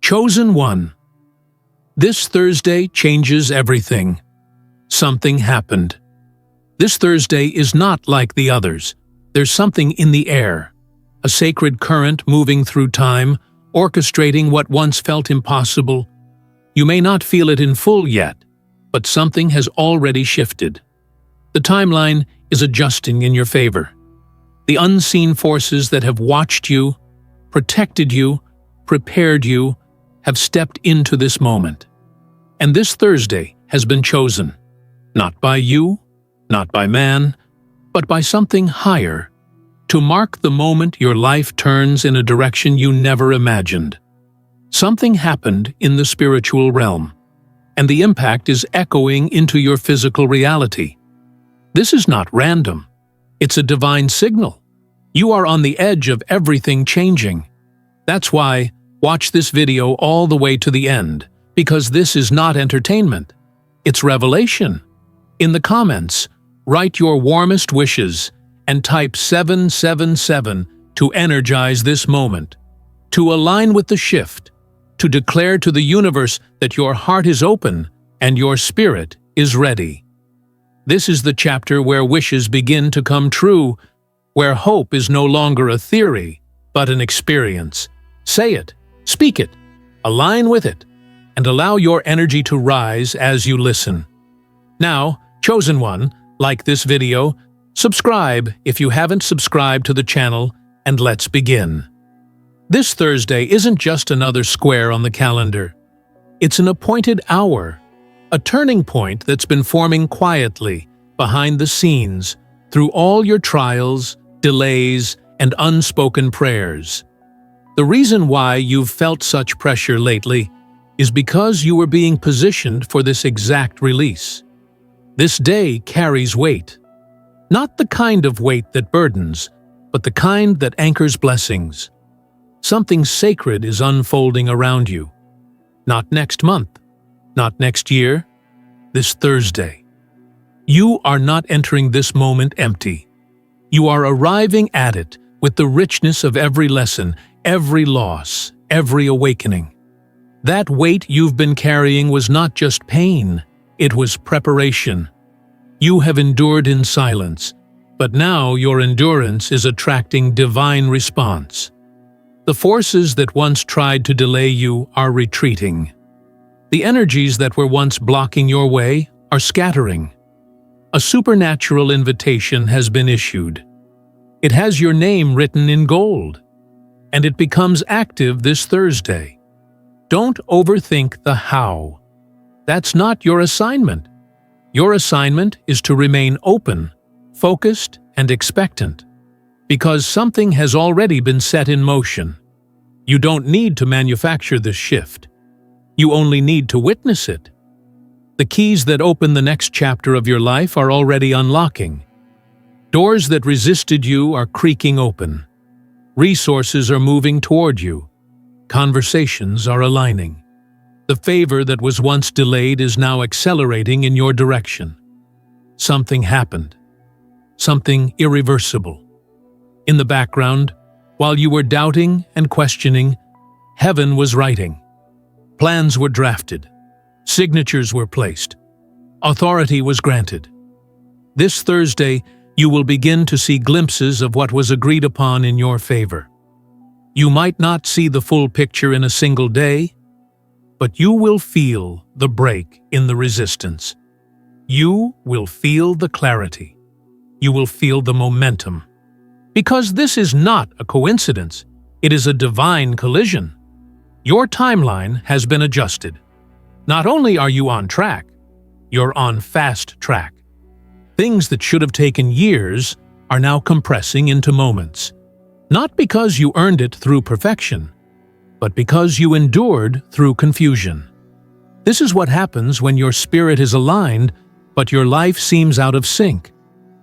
Chosen one. This Thursday changes everything. Something happened. This Thursday is not like the others. There's something in the air, a sacred current moving through time, orchestrating what once felt impossible. You may not feel it in full yet, but something has already shifted. The timeline is adjusting in your favor. The unseen forces that have watched you, protected you, prepared you, have stepped into this moment. And this Thursday has been chosen, not by you, not by man, but by something higher, to mark the moment your life turns in a direction you never imagined. Something happened in the spiritual realm, and the impact is echoing into your physical reality. This is not random. It's a divine signal. You are on the edge of everything changing. That's why, watch this video all the way to the end, because this is not entertainment. It's revelation. In the comments, write your warmest wishes and type 777 to energize this moment, to align with the shift, to declare to the universe that your heart is open and your spirit is ready. This is the chapter where wishes begin to come true, where hope is no longer a theory, but an experience. Say it, speak it, align with it, and allow your energy to rise as you listen. Now, chosen one, like this video, subscribe if you haven't subscribed to the channel, and let's begin. This Thursday isn't just another square on the calendar. It's an appointed hour, a turning point that's been forming quietly, behind the scenes, through all your trials, delays, and unspoken prayers. The reason why you've felt such pressure lately is because you were being positioned for this exact release. This day carries weight. Not the kind of weight that burdens, but the kind that anchors blessings. Something sacred is unfolding around you. Not next month, not next year, this Thursday. You are not entering this moment empty. You are arriving at it with the richness of every lesson, every loss, every awakening. That weight you've been carrying was not just pain, it was preparation. You have endured in silence, but now your endurance is attracting divine response. The forces that once tried to delay you are retreating. The energies that were once blocking your way are scattering. A supernatural invitation has been issued. It has your name written in gold, and it becomes active this Thursday. Don't overthink the how. That's not your assignment. Your assignment is to remain open, focused, and expectant, because something has already been set in motion. You don't need to manufacture this shift. You only need to witness it. The keys that open the next chapter of your life are already unlocking. Doors that resisted you are creaking open. Resources are moving toward you. Conversations are aligning. The favor that was once delayed is now accelerating in your direction. Something happened. Something irreversible. In the background, while you were doubting and questioning, heaven was writing. Plans were drafted. Signatures were placed. Authority was granted. This Thursday, you will begin to see glimpses of what was agreed upon in your favor. You might not see the full picture in a single day, but you will feel the break in the resistance. You will feel the clarity. You will feel the momentum. Because this is not a coincidence, it is a divine collision. Your timeline has been adjusted. Not only are you on track, you're on fast track. Things that should have taken years are now compressing into moments. Not because you earned it through perfection, but because you endured through confusion. This is what happens when your spirit is aligned, but your life seems out of sync.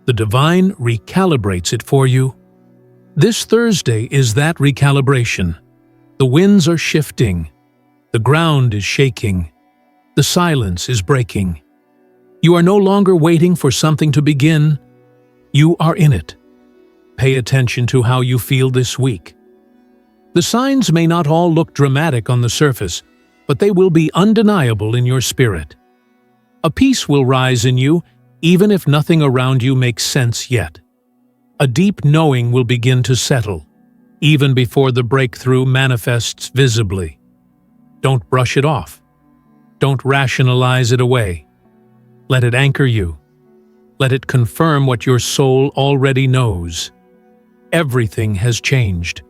The divine recalibrates it for you. This Thursday is that recalibration. The winds are shifting. The ground is shaking. The silence is breaking. You are no longer waiting for something to begin. You are in it. Pay attention to how you feel this week. The signs may not all look dramatic on the surface, but they will be undeniable in your spirit. A peace will rise in you, even if nothing around you makes sense yet. A deep knowing will begin to settle, even before the breakthrough manifests visibly. Don't brush it off. Don't rationalize it away. Let it anchor you. Let it confirm what your soul already knows. Everything has changed.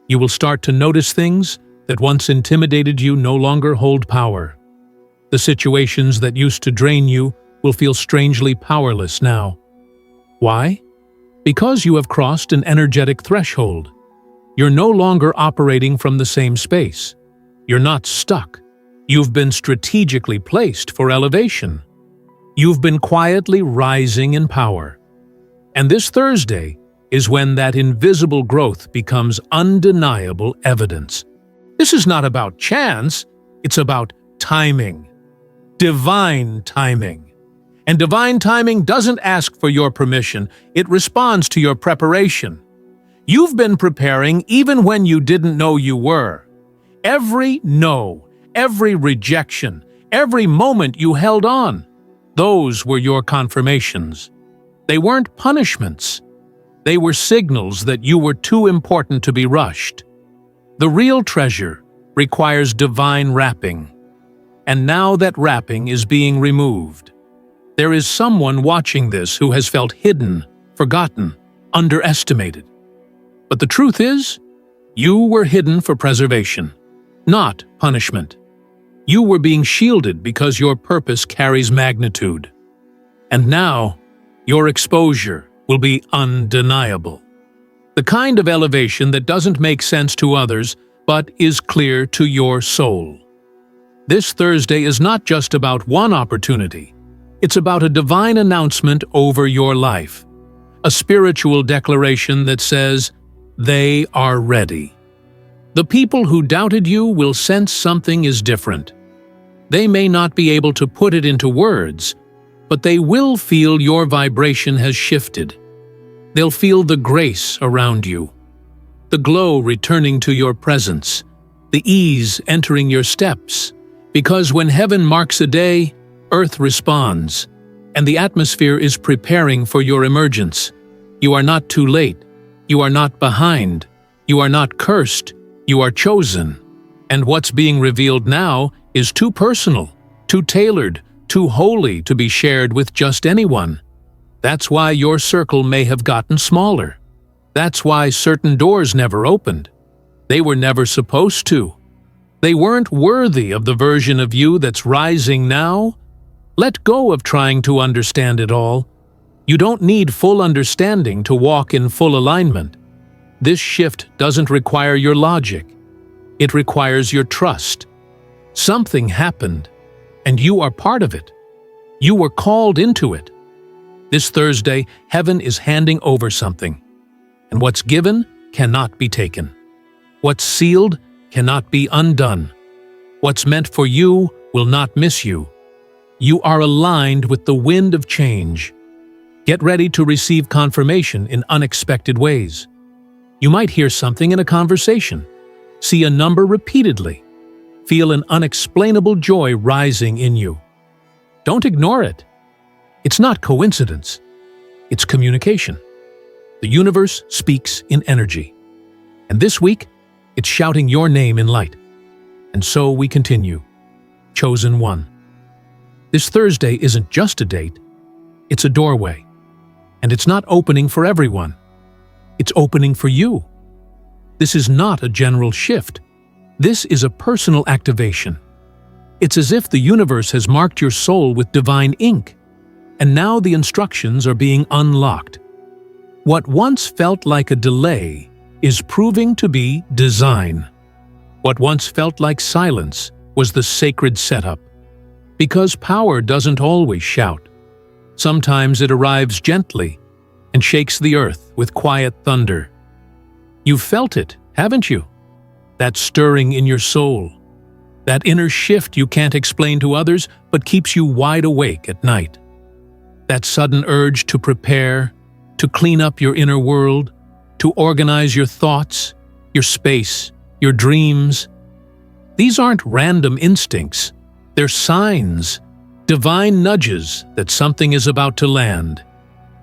You will start to notice things that once intimidated you no longer hold power. The situations that used to drain you will feel strangely powerless now. Why? Because you have crossed an energetic threshold. You're no longer operating from the same space. You're not stuck. You've been strategically placed for elevation. You've been quietly rising in power. And this Thursday is when that invisible growth becomes undeniable evidence. This is not about chance, it's about timing. Divine timing. And divine timing doesn't ask for your permission, it responds to your preparation. You've been preparing even when you didn't know you were. Every no, every rejection, every moment you held on, those were your confirmations. They weren't punishments. They were signals that you were too important to be rushed. The real treasure requires divine wrapping. And now that wrapping is being removed. There is someone watching this who has felt hidden, forgotten, underestimated. But the truth is, you were hidden for preservation, not punishment. You were being shielded because your purpose carries magnitude. And now, your exposure will be undeniable. The kind of elevation that doesn't make sense to others, but is clear to your soul. This Thursday is not just about one opportunity. It's about a divine announcement over your life. A spiritual declaration that says, they are ready. The people who doubted you will sense something is different. They may not be able to put it into words, but they will feel your vibration has shifted. They'll feel the grace around you, the glow returning to your presence, the ease entering your steps. Because when heaven marks a day, earth responds, and the atmosphere is preparing for your emergence. You are not too late. You are not behind. You are not cursed. You are chosen. And what's being revealed now is too personal, too tailored, too holy to be shared with just anyone. That's why your circle may have gotten smaller. That's why certain doors never opened. They were never supposed to. They weren't worthy of the version of you that's rising now. Let go of trying to understand it all. You don't need full understanding to walk in full alignment. This shift doesn't require your logic. It requires your trust. Something happened, and you are part of it. You were called into it. This Thursday, heaven is handing over something. And what's given cannot be taken. What's sealed cannot be undone. What's meant for you will not miss you. You are aligned with the wind of change. Get ready to receive confirmation in unexpected ways. You might hear something in a conversation, see a number repeatedly, feel an unexplainable joy rising in you. Don't ignore it. It's not coincidence. It's communication. The universe speaks in energy. And this week, it's shouting your name in light. And so we continue. Chosen one. This Thursday isn't just a date. It's a doorway. And it's not opening for everyone. It's opening for you. This is not a general shift. This is a personal activation. It's as if the universe has marked your soul with divine ink. And now the instructions are being unlocked. What once felt like a delay is proving to be design. What once felt like silence was the sacred setup. Because power doesn't always shout. Sometimes it arrives gently and shakes the earth with quiet thunder. You've felt it, haven't you? That stirring in your soul. That inner shift you can't explain to others but keeps you wide awake at night. That sudden urge to prepare, to clean up your inner world, to organize your thoughts, your space, your dreams. These aren't random instincts. They're signs, divine nudges that something is about to land.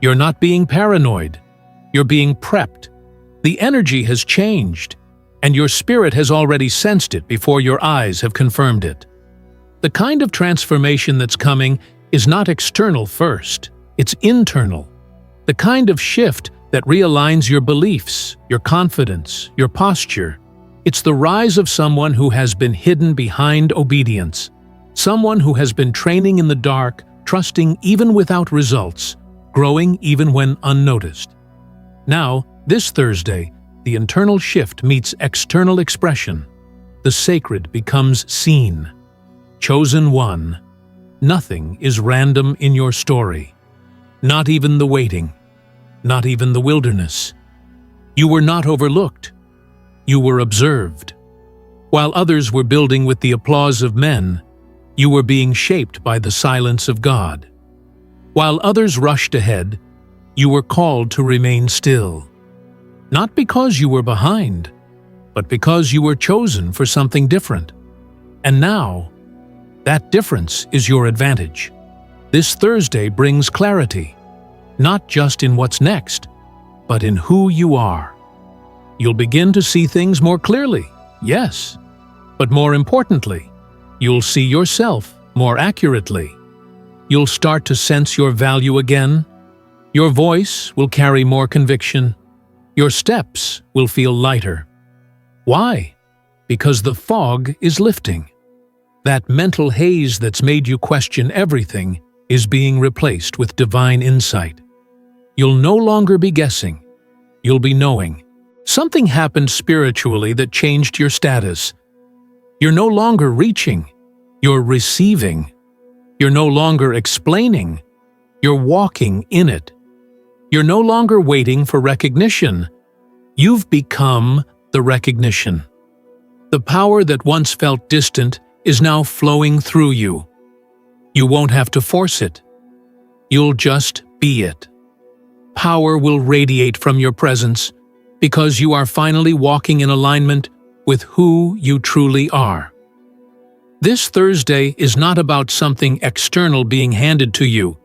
You're not being paranoid. You're being prepped. The energy has changed, and your spirit has already sensed it before your eyes have confirmed it. The kind of transformation that's coming is not external first, it's internal. The kind of shift that realigns your beliefs, your confidence, your posture. It's the rise of someone who has been hidden behind obedience, someone who has been training in the dark, trusting even without results, growing even when unnoticed. Now, this Thursday, the internal shift meets external expression. The sacred becomes seen. Chosen one. Nothing is random in your story. Not even the waiting. Not even the wilderness. You were not overlooked. You were observed. While others were building with the applause of men, you were being shaped by the silence of God. While others rushed ahead, you were called to remain still. Not because you were behind, but because you were chosen for something different. And now, that difference is your advantage. This Thursday brings clarity, not just in what's next, but in who you are. You'll begin to see things more clearly, yes, but more importantly, you'll see yourself more accurately. You'll start to sense your value again. Your voice will carry more conviction. Your steps will feel lighter. Why? Because the fog is lifting. That mental haze that's made you question everything is being replaced with divine insight. You'll no longer be guessing. You'll be knowing. Something happened spiritually that changed your status. You're no longer reaching. You're receiving. You're no longer explaining. You're walking in it. You're no longer waiting for recognition. You've become the recognition. The power that once felt distant is now flowing through you. You won't have to force it. You'll just be it. Power will radiate from your presence because you are finally walking in alignment with who you truly are. This Thursday is not about something external being handed to you.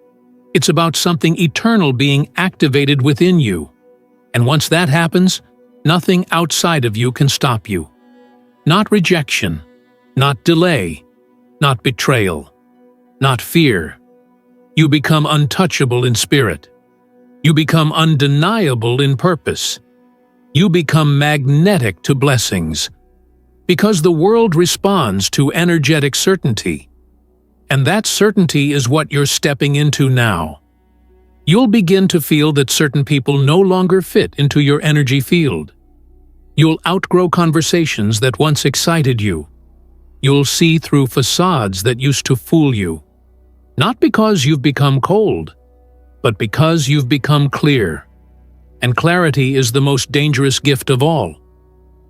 It's about something eternal being activated within you. And once that happens, nothing outside of you can stop you. Not rejection, not delay, not betrayal, not fear. You become untouchable in spirit. You become undeniable in purpose. You become magnetic to blessings. Because the world responds to energetic certainty. And that certainty is what you're stepping into now. You'll begin to feel that certain people no longer fit into your energy field. You'll outgrow conversations that once excited you. You'll see through facades that used to fool you. Not because you've become cold, but because you've become clear. And clarity is the most dangerous gift of all.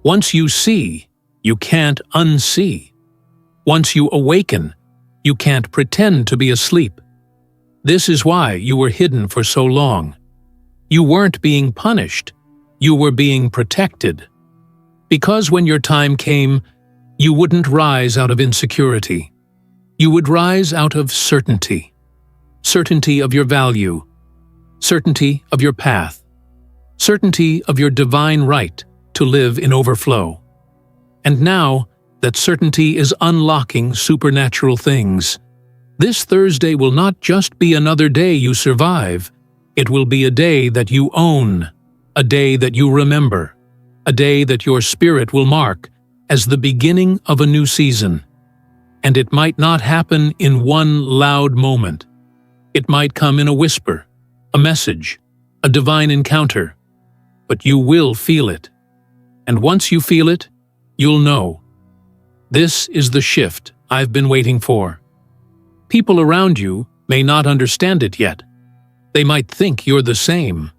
Once you see, you can't unsee. Once you awaken, you can't pretend to be asleep. This is why you were hidden for so long. You weren't being punished. You were being protected. Because when your time came, you wouldn't rise out of insecurity. You would rise out of certainty. Certainty of your value. Certainty of your path. Certainty of your divine right to live in overflow. And now, that certainty is unlocking supernatural things. This Thursday will not just be another day you survive. It will be a day that you own, a day that you remember, a day that your spirit will mark as the beginning of a new season. And it might not happen in one loud moment. It might come in a whisper, a message, a divine encounter. But you will feel it. And once you feel it, you'll know. This is the shift I've been waiting for. People around you may not understand it yet. They might think you're the same.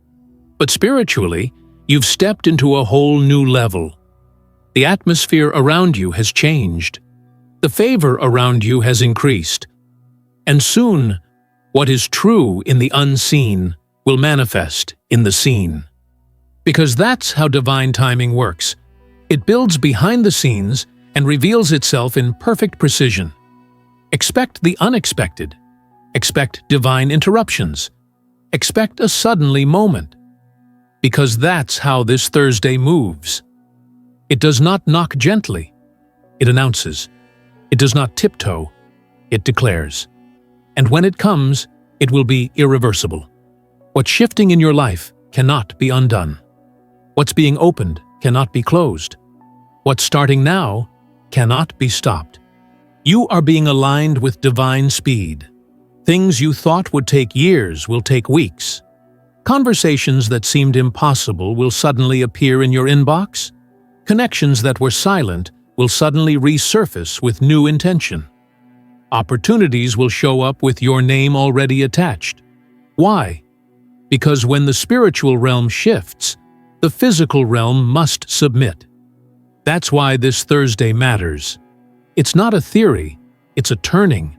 But spiritually, you've stepped into a whole new level. The atmosphere around you has changed. The favor around you has increased. And soon, what is true in the unseen will manifest in the seen. Because that's how divine timing works. It builds behind the scenes and reveals itself in perfect precision. Expect the unexpected. Expect divine interruptions. Expect a suddenly moment. Because that's how this Thursday moves. It does not knock gently. It announces. It does not tiptoe. It declares. And when it comes, it will be irreversible. What's shifting in your life cannot be undone. What's being opened cannot be closed. What's starting now cannot be stopped. You are being aligned with divine speed. Things you thought would take years will take weeks. Conversations that seemed impossible will suddenly appear in your inbox. Connections that were silent will suddenly resurface with new intention. Opportunities will show up with your name already attached. Why? Because when the spiritual realm shifts, the physical realm must submit. That's why this Thursday matters. It's not a theory, it's a turning.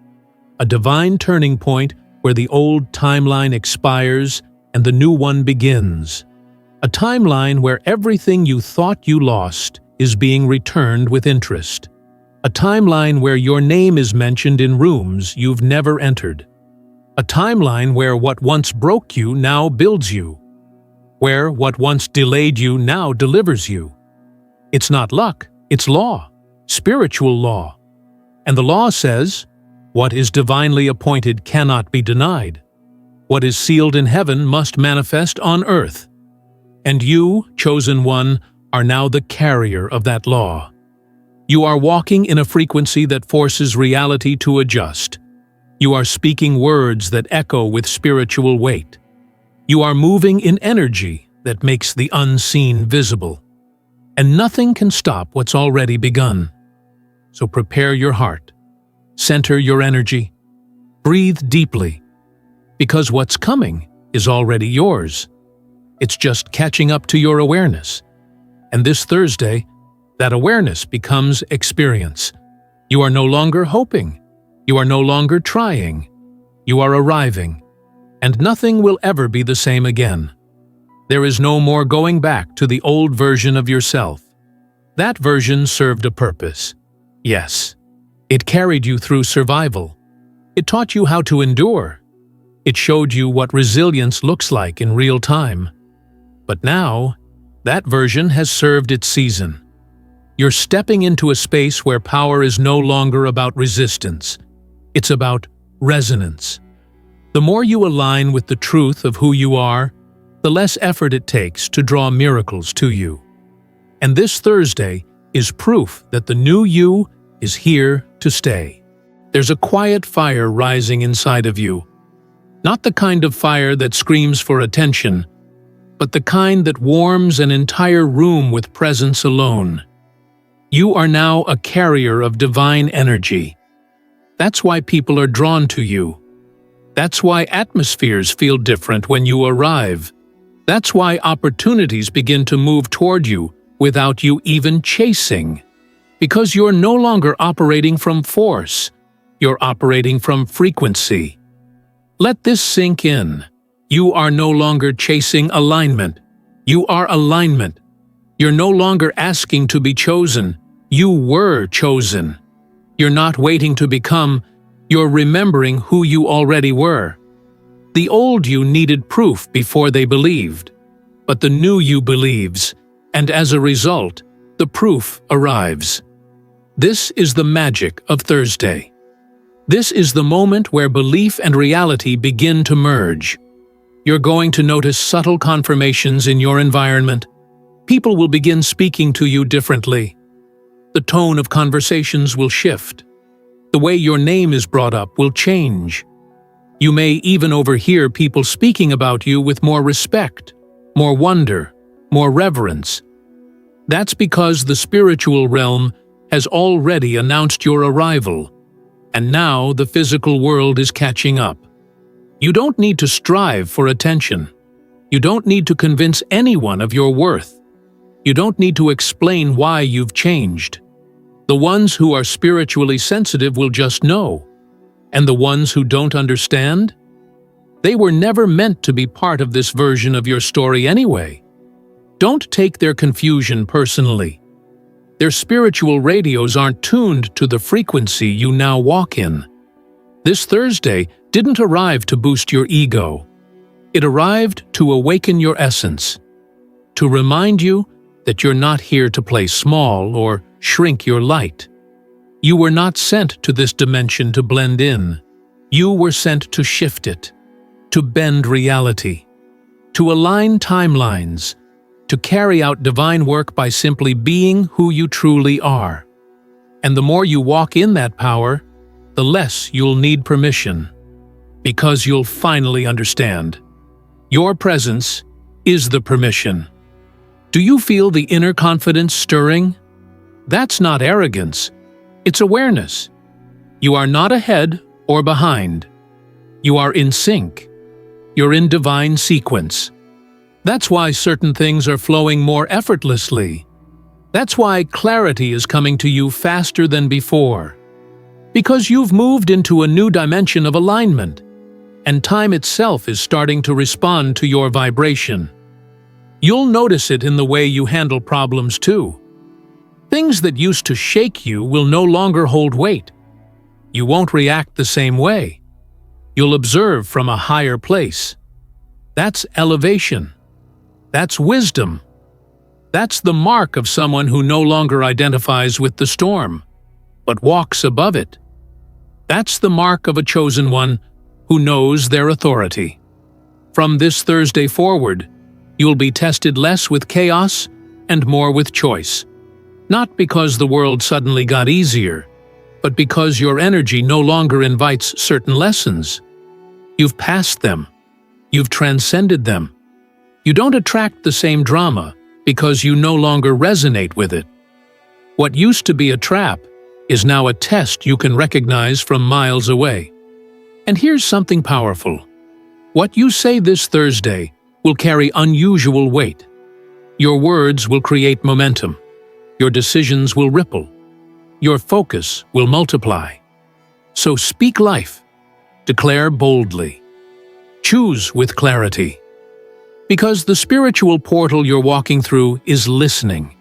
A divine turning point where the old timeline expires and the new one begins. A timeline where everything you thought you lost is being returned with interest. A timeline where your name is mentioned in rooms you've never entered. A timeline where what once broke you now builds you. Where what once delayed you now delivers you. It's not luck, it's law, spiritual law. And the law says, what is divinely appointed cannot be denied. What is sealed in heaven must manifest on earth. And you, chosen one, are now the carrier of that law. You are walking in a frequency that forces reality to adjust. You are speaking words that echo with spiritual weight. You are moving in energy that makes the unseen visible. And nothing can stop what's already begun. So prepare your heart. Center your energy. Breathe deeply. Because what's coming is already yours. It's just catching up to your awareness. And this Thursday, that awareness becomes experience. You are no longer hoping. You are no longer trying. You are arriving. And nothing will ever be the same again. There is no more going back to the old version of yourself. That version served a purpose. Yes. It carried you through survival. It taught you how to endure. It showed you what resilience looks like in real time. But now, that version has served its season. You're stepping into a space where power is no longer about resistance. It's about resonance. The more you align with the truth of who you are, the less effort it takes to draw miracles to you. And this Thursday is proof that the new you is here to stay. There's a quiet fire rising inside of you. Not the kind of fire that screams for attention, but the kind that warms an entire room with presence alone. You are now a carrier of divine energy. That's why people are drawn to you. That's why atmospheres feel different when you arrive. That's why opportunities begin to move toward you without you even chasing. Because you're no longer operating from force. You're operating from frequency. Let this sink in. You are no longer chasing alignment. You are alignment. You're no longer asking to be chosen. You were chosen. You're not waiting to become. You're remembering who you already were. The old you needed proof before they believed. But the new you believes, and as a result, the proof arrives. This is the magic of Thursday. This is the moment where belief and reality begin to merge. You're going to notice subtle confirmations in your environment. People will begin speaking to you differently. The tone of conversations will shift. The way your name is brought up will change. You may even overhear people speaking about you with more respect, more wonder, more reverence. That's because the spiritual realm has already announced your arrival, and now the physical world is catching up. You don't need to strive for attention. You don't need to convince anyone of your worth. You don't need to explain why you've changed. The ones who are spiritually sensitive will just know. And the ones who don't understand? They were never meant to be part of this version of your story anyway. Don't take their confusion personally. Their spiritual radios aren't tuned to the frequency you now walk in. This Thursday didn't arrive to boost your ego. It arrived to awaken your essence, to remind you that you're not here to play small or shrink your light. You were not sent to this dimension to blend in. You were sent to shift it, to bend reality, to align timelines, to carry out divine work by simply being who you truly are. And the more you walk in that power, the less you'll need permission, because you'll finally understand. Your presence is the permission. Do you feel the inner confidence stirring? That's not arrogance, it's awareness. You are not ahead or behind. You are in sync. You're in divine sequence. That's why certain things are flowing more effortlessly. That's why clarity is coming to you faster than before. Because you've moved into a new dimension of alignment, and time itself is starting to respond to your vibration. You'll notice it in the way you handle problems too. Things that used to shake you will no longer hold weight. You won't react the same way. You'll observe from a higher place. That's elevation. That's wisdom. That's the mark of someone who no longer identifies with the storm, but walks above it. That's the mark of a chosen one who knows their authority. From this Thursday forward, you'll be tested less with chaos and more with choice. Not because the world suddenly got easier, but because your energy no longer invites certain lessons. You've passed them. You've transcended them. You don't attract the same drama because you no longer resonate with it. What used to be a trap is now a test you can recognize from miles away. And here's something powerful. What you say this Thursday will carry unusual weight. Your words will create momentum. Your decisions will ripple. Your focus will multiply. So speak life. Declare boldly. Choose with clarity. Because the spiritual portal you're walking through is listening.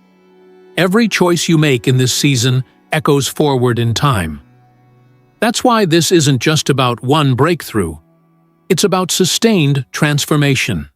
Every choice you make in this season echoes forward in time. That's why this isn't just about one breakthrough. It's about sustained transformation.